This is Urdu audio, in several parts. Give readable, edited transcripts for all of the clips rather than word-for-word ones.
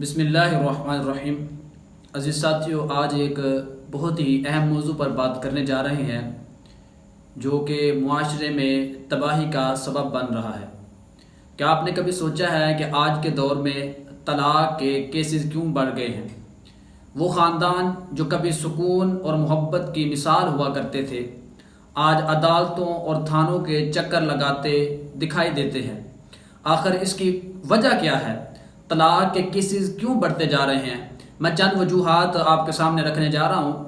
بسم اللہ الرحمن الرحیم۔ عزیز ساتھیو، آج ایک بہت ہی اہم موضوع پر بات کرنے جا رہے ہیں جو کہ معاشرے میں تباہی کا سبب بن رہا ہے۔ کیا آپ نے کبھی سوچا ہے کہ آج کے دور میں طلاق کے کیسز کیوں بڑھ گئے ہیں؟ وہ خاندان جو کبھی سکون اور محبت کی مثال ہوا کرتے تھے، آج عدالتوں اور تھانوں کے چکر لگاتے دکھائی دیتے ہیں۔ آخر اس کی وجہ کیا ہے؟ طلاق کے کیسز کیوں بڑھتے جا رہے ہیں؟ میں چند وجوہات آپ کے سامنے رکھنے جا رہا ہوں۔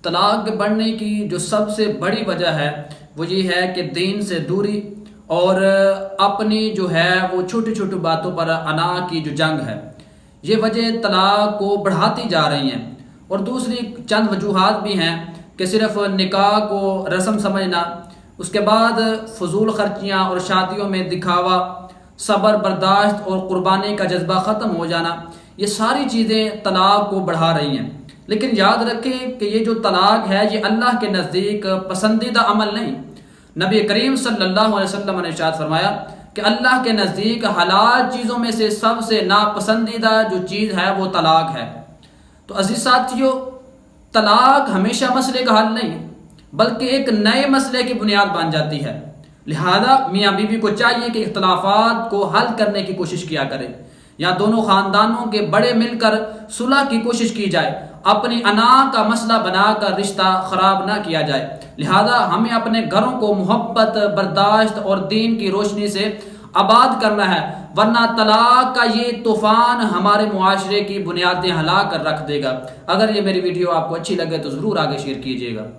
طلاق کے بڑھنے کی جو سب سے بڑی وجہ ہے وہ یہ ہے کہ دین سے دوری اور اپنی جو ہے وہ چھوٹی چھوٹی باتوں پر انا کی جو جنگ ہے، یہ وجہ طلاق کو بڑھاتی جا رہی ہیں۔ اور دوسری چند وجوہات بھی ہیں کہ صرف نکاح کو رسم سمجھنا، اس کے بعد فضول خرچیاں اور شادیوں میں دکھاوا، صبر برداشت اور قربانی کا جذبہ ختم ہو جانا، یہ ساری چیزیں طلاق کو بڑھا رہی ہیں۔ لیکن یاد رکھیں کہ یہ جو طلاق ہے یہ اللہ کے نزدیک پسندیدہ عمل نہیں۔ نبی کریم صلی اللہ علیہ وسلم نے ارشاد فرمایا کہ اللہ کے نزدیک حلال چیزوں میں سے سب سے ناپسندیدہ جو چیز ہے وہ طلاق ہے۔ تو عزیز ساتھیو، طلاق ہمیشہ مسئلے کا حل نہیں بلکہ ایک نئے مسئلے کی بنیاد بن جاتی ہے۔ لہذا میاں بیوی کو چاہیے کہ اختلافات کو حل کرنے کی کوشش کیا کرے، یا دونوں خاندانوں کے بڑے مل کر صلح کی کوشش کی جائے، اپنی انا کا مسئلہ بنا کر رشتہ خراب نہ کیا جائے۔ لہذا ہمیں اپنے گھروں کو محبت، برداشت اور دین کی روشنی سے آباد کرنا ہے، ورنہ طلاق کا یہ طوفان ہمارے معاشرے کی بنیادیں ہلا کر رکھ دے گا۔ اگر یہ میری ویڈیو آپ کو اچھی لگے تو ضرور آگے شیئر کیجیے گا۔